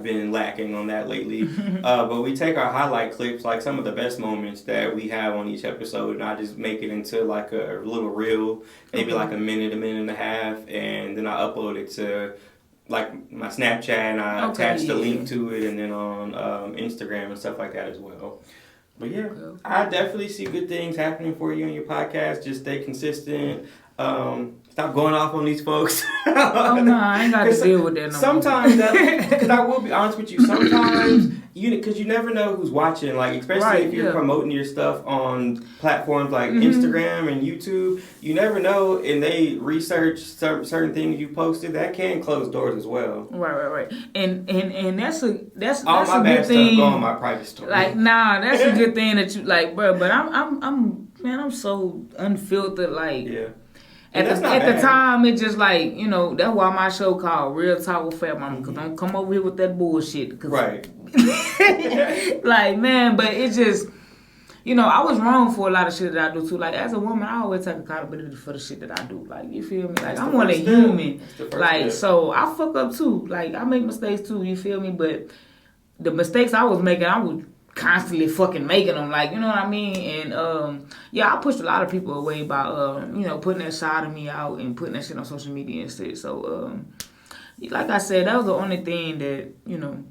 been lacking on that lately. But we take our highlight clips, like some of the best moments that we have on each episode, and I just make it into like a little reel, maybe like a minute and a half, and then I upload it to like my Snapchat, and I attach the link to it, and then on Instagram and stuff like that as well. But yeah, I definitely see good things happening for you on your podcast. Just stay consistent. Stop going off on these folks. Oh no, I ain't got to deal with that no sometimes because I will be honest with you, sometimes because you never know who's watching, like especially if you're promoting your stuff on platforms like Instagram and YouTube, you never know, and they research certain things you posted that can close doors as well. Right. And that's a all my bad stuff go on my private story. Like, that's a good thing that you like, bro. But I'm so unfiltered, like. Yeah. At the time, it just like, that's why my show called Real Talk with Fat Mama, because don't come over here with that bullshit. Right. Like, man, but it just, you know, I was wrong for a lot of shit that I do too. Like as a woman, I always take accountability for the shit that I do. Like you feel me? Like I'm only human. Like so I fuck up too. Like I make mistakes too. You feel me? But the mistakes I was making, I was constantly fucking making them. Like you know what I mean? And yeah, I pushed a lot of people away by you know putting that side of me out and putting that shit on social media and shit. So like I said, that was the only thing that you know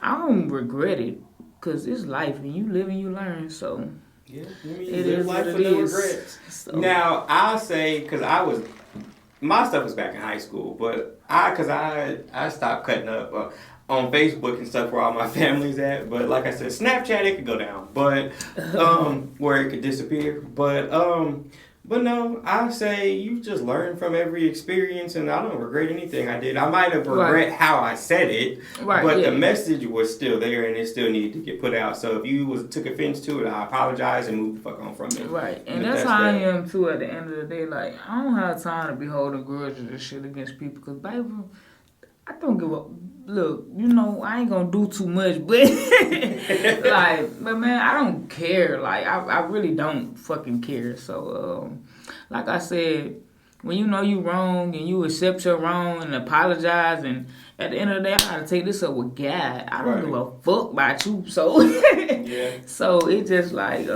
I don't regret it. Cause it's life, and you live and you learn. So yeah, I mean, it is life what with it no is. regrets. So. Now I'll say, cause my stuff was back in high school, but I stopped cutting up on Facebook and stuff where all my family's at. But like I said, Snapchat it could go down, but where it could disappear. But no, I say you just learn from every experience, and I don't regret anything I did. I might have regret how I said it, but the message was still there, and it still needed to get put out. So if you took offense to it, I apologize and move the fuck on from it. Right, and that's how I am too. At the end of the day, like I don't have time to be holding grudges and shit against people, cause baby, I don't give a look. You know, I ain't gonna do too much, but but man, I don't care. Like I really don't fucking care. So like I said, when you know you wrong and you accept your wrong and apologize, and at the end of the day, I gotta take this up with God. I don't give a fuck about you. So so it's just like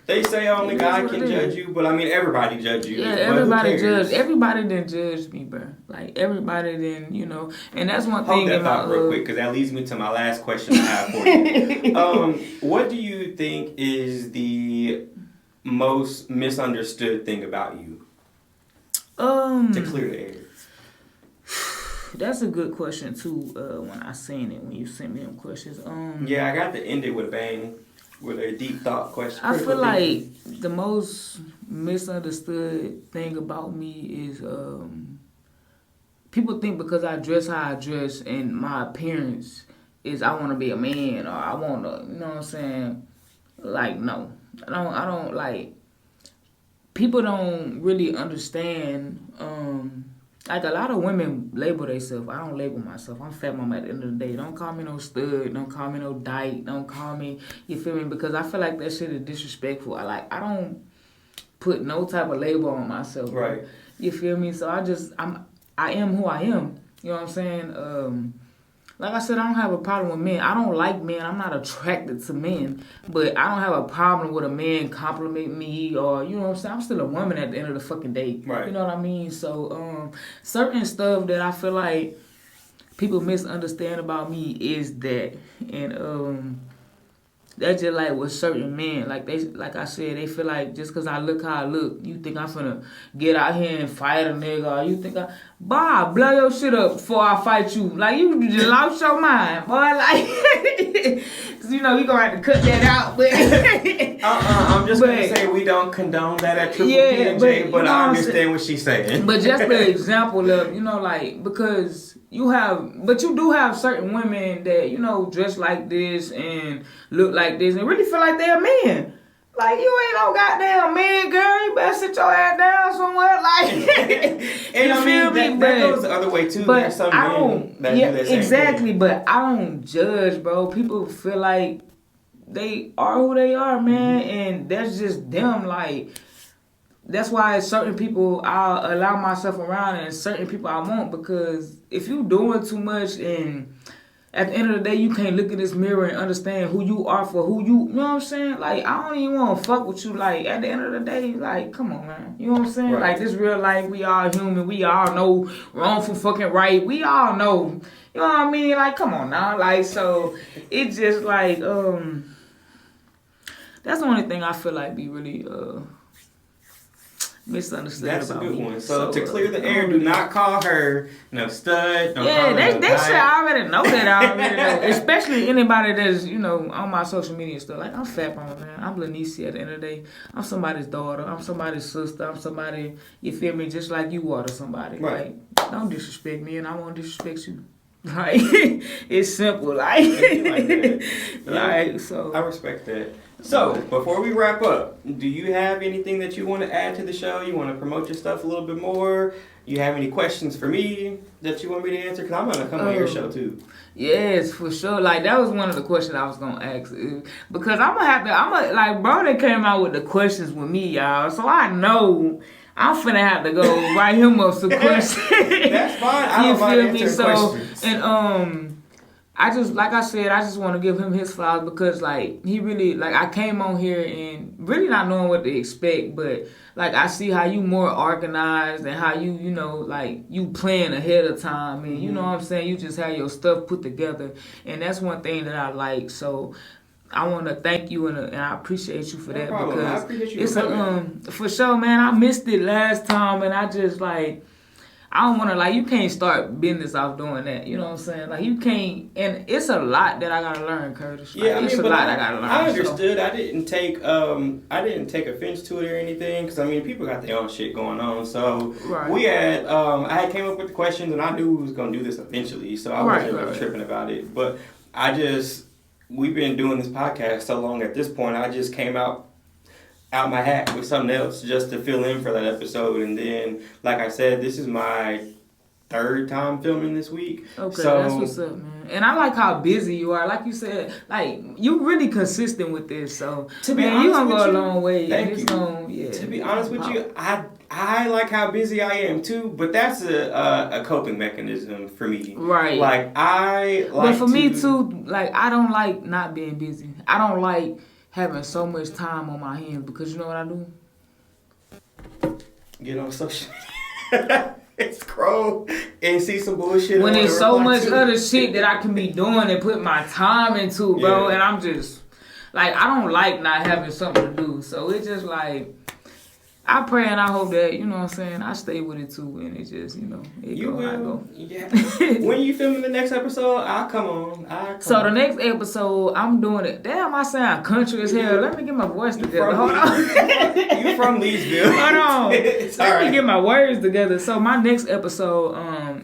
they say only God can judge you, but I mean everybody judge you. Yeah, everybody judge. Everybody didn't judge me, bro. Like everybody didn't, you know. And that's one thing. Hold that thought real quick, because that leads me to my last question I have for you. What do you think is the most misunderstood thing about you? To clear the air. That's a good question too. When I seen it, when you sent me them questions. Yeah, I got to end it with a bang, with a deep thought question. I feel like the most misunderstood thing about me is people think because I dress how I dress and my appearance is I want to be a man or I want to, you know what I'm saying? Like no, I don't like. People don't really understand. Like a lot of women label themselves. I don't label myself. I'm fat mama at the end of the day. Don't call me no stud. Don't call me no dyke. Don't call me, you feel me? Because I feel like that shit is disrespectful. I don't put no type of label on myself. Right. You feel me? So I am who I am. You know what I'm saying? Like I said, I don't have a problem with men. I don't like men. I'm not attracted to men. But I don't have a problem with a man compliment me or, you know what I'm saying? I'm still a woman at the end of the fucking day. Right. You know what I mean? So, certain stuff that I feel like people misunderstand about me is that. And, that's just like with certain men. Like I said, they feel like just because I look how I look, you think I'm finna get out here and fight a nigga, or you think Bob, blow your shit up before I fight you. Like, you just lost your mind, boy. Like, you know, you gonna have to cut that out. But I'm just gonna say we don't condone that at Triple P&J, but I understand what she's saying. But just the example of, you know, like, because you do have certain women that, you know, dress like this and look like this and really feel like they're men. Like, you ain't no goddamn man, girl. You better sit your ass down somewhere. Like, and I mean, that goes the other way, too. But there's some men that do that same exactly, thing. But I don't judge, bro. People feel like they are who they are, man, and that's just them. Like, that's why certain people I'll allow myself around and certain people I won't, because if you doing too much and at the end of the day you can't look in this mirror and understand who you are for who you know what I'm saying? Like, I don't even want to fuck with you. Like, at the end of the day, like, come on, man. You know what I'm saying? Right. Like, this real life, we all human. We all know wrong from fucking right. We all know. You know what I mean? Like, come on now. Like, so it's just like, that's the only thing I feel like be really, misunderstood That's about a good me. one. So to clear the air, do not call her no stud. Don't call her they should already know that. I already know. Especially anybody that's, you know, on my social media stuff. Like, I'm fat mama, man. I'm Jalisa at the end of the day. I'm somebody's daughter. I'm somebody's sister. I'm somebody, you feel me, just like you are to somebody. Right. Like, don't disrespect me and I won't disrespect you. Like, it's simple. Like, like that. Like, so. I respect that. So, before we wrap up, do you have anything that you want to add to the show? You want to promote your stuff a little bit more? You have any questions for me that you want me to answer? Because I'm going to come on your show, too. Yes, for sure. Like, that was one of the questions I was going to ask. Because like, bro, they came out with the questions with me, y'all. So I know I'm finna have to go write him up some questions. That's fine. I don't mind answering questions. And, I just want to give him his flowers because, like, he really, like, I came on here and really not knowing what to expect, but, like, I see how you more organized and how you, you know, like, you plan ahead of time and, you know what I'm saying, you just have your stuff put together, and that's one thing that I like, so I want to thank you and I appreciate you for that problem. because I appreciate you it's for sure, man, I missed it last time and I just, like, I don't want to, like, you can't start business off doing that. You know what I'm saying? Like, you can't, and it's a lot that I got to learn, Curtis. Like, yeah, it's a lot I got to learn. I understood. So. I didn't take offense to it or anything, because, I mean, people got their own shit going on. So, we had, I had came up with the questions, and I knew we was going to do this eventually, so I wasn't really tripping about it. But we've been doing this podcast so long at this point, I just came out my hat with something else just to fill in for that episode. And then, like I said, this is my third time filming this week. Okay, so, that's what's up, man. And I like how busy you are. Like you said, like, you really consistent with this. So, to be honest, you're going to go a long way. Thank you. To be honest with you, I like how busy I am too, but that's a coping mechanism for me. Right. Like, But for me too, like, I don't like not being busy. I don't like having so much time on my hands because you know what I do? Get on social media, scroll and see some bullshit. When there's so much other shit that I can be doing and put my time into, bro, and I'm just, like, I don't like not having something to do. So it's just like, I pray and I hope that, you know what I'm saying, I stay with it too, and it just, you know, you will. Yeah. When you filming the next episode, I'll come on. So the next episode, I'm doing it. Damn, I sound country as hell. Let me get my voice together. Hold on. You from Leesville. Hold on. Let me get my words together. So my next episode,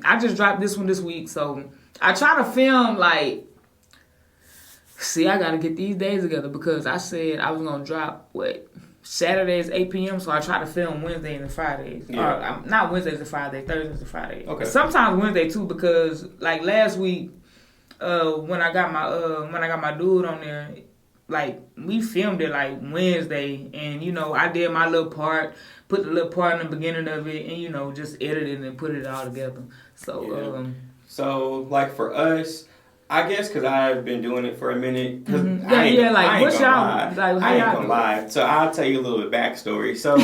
I just dropped this one this week. So I try to film like, see, I got to get these days together because I said I was going to drop, Saturdays 8 p.m. So I try to film Wednesdays and Fridays. Yeah. Or, not Wednesdays and Fridays, Thursdays and Fridays. Okay. Sometimes Wednesday too because like last week when I got my dude on there, like we filmed it like Wednesday and you know I did my little part, put the little part in the beginning of it and you know just edited and put it all together. So so like for us, I guess because I've been doing it for a minute. I ain't gonna lie. So I'll tell you a little bit backstory. So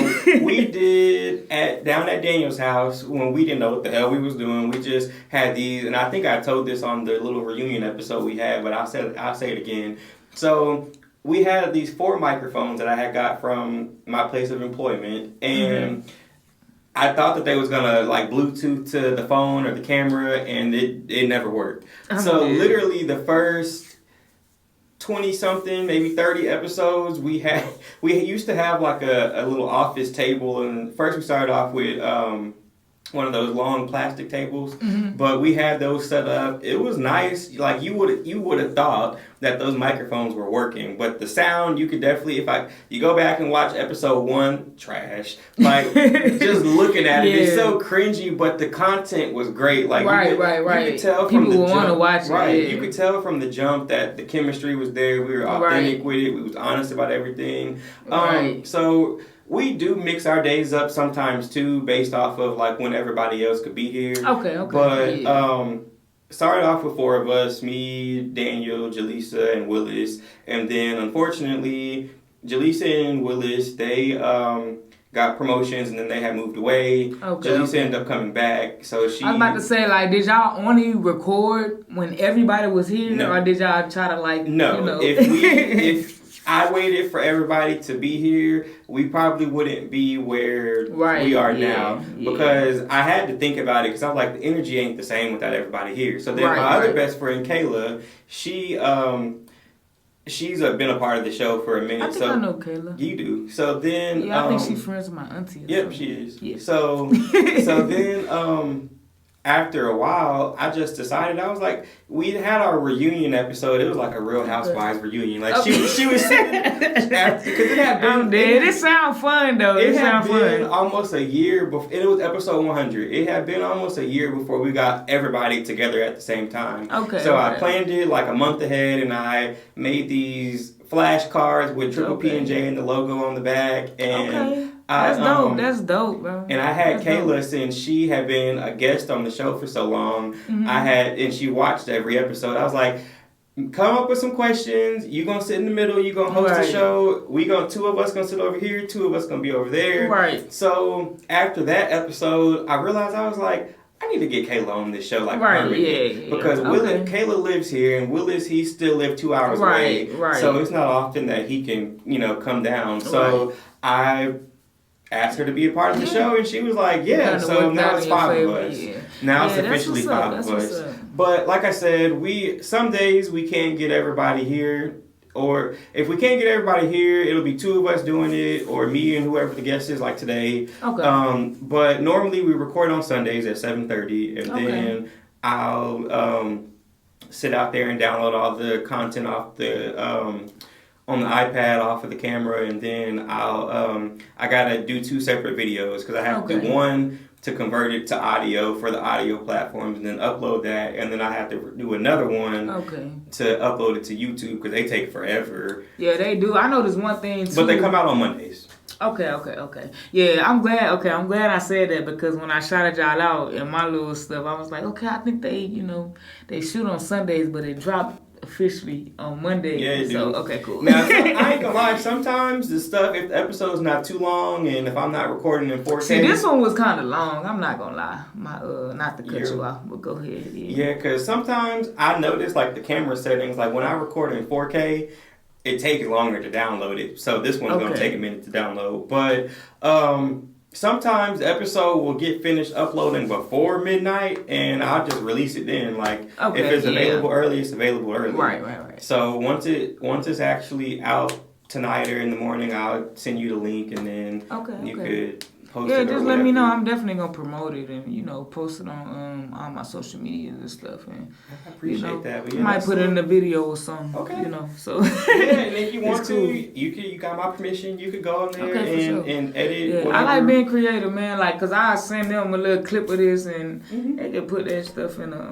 we did down at Daniel's house when we didn't know what the hell we was doing. We just had these, and I think I told this on the little reunion episode we had, but I'll say it again. So we had these 4 microphones that I had got from my place of employment, and I thought that they was gonna like Bluetooth to the phone or the camera, and it never worked. So literally the first 20 something, maybe 30 episodes, we used to have like a little office table, and first we started off with one of those long plastic tables, but we had those set up. It was nice. Like you would have thought that those microphones were working, but the sound you could definitely, you go back and watch episode 1, trash. Like just looking at it, it's so cringy, but the content was great. Like right. You could tell people from the will want to watch it. Right, Yeah. you could tell from the jump that the chemistry was there. We were authentic with it. We was honest about everything. So. We do mix our days up sometimes too, based off of like when everybody else could be here. Okay. But started off with 4 of us: me, Daniel, Jalisa, and Willis. And then unfortunately, Jalisa and Willis they got promotions and then they had moved away. Jalisa ended up coming back, so she. I was about to say, like, did y'all only record when everybody was here, or did y'all try to like? No, you know? if I waited for everybody to be here, we probably wouldn't be where we are now. Because I had to think about it, because I was like, the energy ain't the same without everybody here. So then my other best friend, Kaila, she's been a part of the show for a minute. I think I know Kaila. You do. So then... I think she's friends with my auntie. Yep, she is. Yeah. So then... after a while, I just decided, I was like, we had our reunion episode. It was like a Real Housewives reunion. Like she was sitting after, because it had been. I'm dead. It sounds fun though. It had been almost a year before, and it was episode 100. It had been almost a year before we got everybody together at the same time. Okay. So I planned it like a month ahead, and I made these flashcards with Triple P&J and the logo on the back, and That's dope. That's dope, bro. And I had Kaila, since she had been a guest on the show for so long. And she watched every episode. I was like, come up with some questions. You gonna sit in the middle. You gonna host the show. Two of us gonna sit over here. Two of us gonna be over there. Right. So after that episode, I realized, I was like, I need to get Kaila on this show, like permanently. Because Kaila lives here, and Willis, he still lives 2 hours away. Right. So it's not often that he can, come down. So I asked her to be a part of the show, and she was like, yeah. So now it's 5 of us. Yeah. Now it's officially 5 of us. But like I said, some days we can't get everybody here. Or if we can't get everybody here, it'll be 2 of us doing it, or me and whoever the guest is, like today. Okay. But normally we record on Sundays at 7:30, and then I'll sit out there and download all the content off the on the iPad off of the camera, and then I gotta do 2 separate videos, because I have to do one to convert it to audio for the audio platforms, and then upload that, and then I have to do another one to upload it to YouTube, because they take forever. Yeah, they do. I know there's one thing too. But they come out on Mondays. Okay. Yeah, I'm glad. Okay, I'm glad I said that, because when I shouted y'all out in my little stuff, I was like, okay, I think they, they shoot on Sundays, but they drop officially on Monday. Yeah, so okay, cool. Now, I ain't gonna lie, sometimes the stuff, if the episode's not too long, and if I'm not recording in 4K. See, this one was kind of long. I'm not gonna lie. Not to cut you off, but go ahead. Yeah, because sometimes I notice, like, the camera settings, like when I record in 4K, it takes longer to download it. So this one's gonna take a minute to download. But sometimes the episode will get finished uploading before midnight, and I'll just release it then. Like, if it's available early, it's available early. Right. So once it's actually out tonight or in the morning, I'll send you the link, and then you could post it. Yeah, just let me know. I'm definitely gonna promote it and post it on all my social media and stuff. And I appreciate that. But I might put it in the video or something. Okay. So and if you want to, you got my permission. You could go on there and edit. Yeah, I like being creative, man. Like, cause I send them a little clip of this, and they can put that stuff in a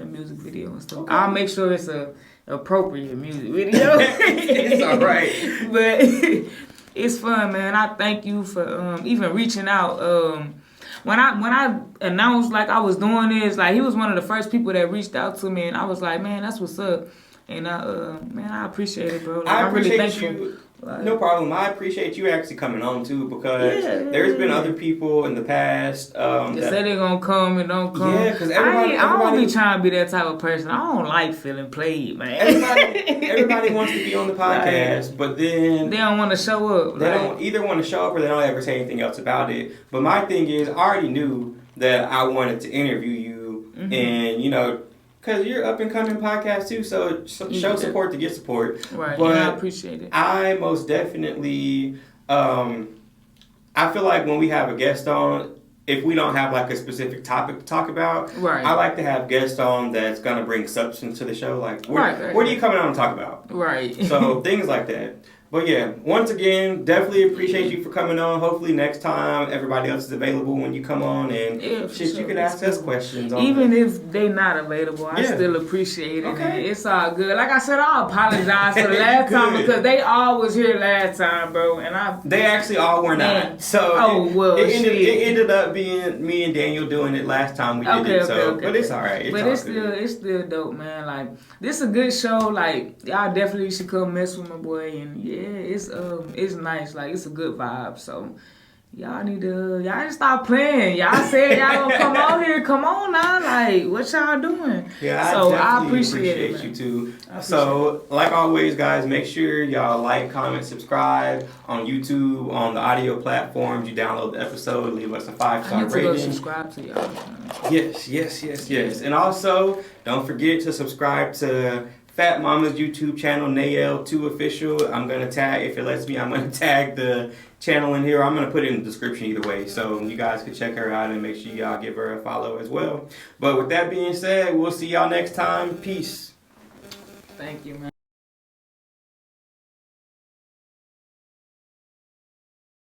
music video and stuff. I'll make sure it's a appropriate music video. It's all right, but. It's fun, man. I thank you for even reaching out. When I announced like I was doing this, like he was one of the first people that reached out to me, and I was like, man, that's what's up. And I appreciate it, bro. Like, I'm really thankful. No problem. I appreciate you actually coming on too, because there's been other people in the past that say they're gonna come and don't come. Yeah, because everybody I don't be trying to be that type of person. I don't like feeling played, man. Everybody wants to be on the podcast, but then they don't want to show up. They don't either want to show up, or they don't ever say anything else about it. But my thing is, I already knew that I wanted to interview you, and because you're up and coming podcast too, so show support to get support. Right, but I appreciate it. I most definitely, I feel like when we have a guest on, if we don't have like a specific topic to talk about, I like to have guests on that's gonna bring substance to the show. Like, what are you coming on and talk about? Right. So things like that. But yeah, once again, definitely appreciate you for coming on. Hopefully next time everybody else is available when you come on, and you can ask us questions. Even if they not available, I still appreciate it. Okay. It's all good. Like I said, I apologize for the last time, because they all was here last time, bro. And they actually all were not. So it ended up being me and Daniel doing it last time we did it. So but it's all right. It's still dope, man. Like, this is a good show. Like, y'all definitely should come mess with my boy, and it's nice. Like, it's a good vibe. So y'all need to stop playing. Y'all said y'all gonna come on here. Come on now. Like, what y'all doing? Yeah, I appreciate it, you too. So, like always, guys, make sure y'all like, comment, subscribe on YouTube, on the audio platforms. You download the episode, leave us a 5-star rating. Go subscribe to y'all. Yes. And also, don't forget to subscribe to Fat Mama's YouTube channel, Nae'El 2 Official. I'm going to tag, if it lets me, I'm going to tag the channel in here. I'm going to put it in the description either way. So you guys can check her out and make sure y'all give her a follow as well. But with that being said, we'll see y'all next time. Peace. Thank you, man.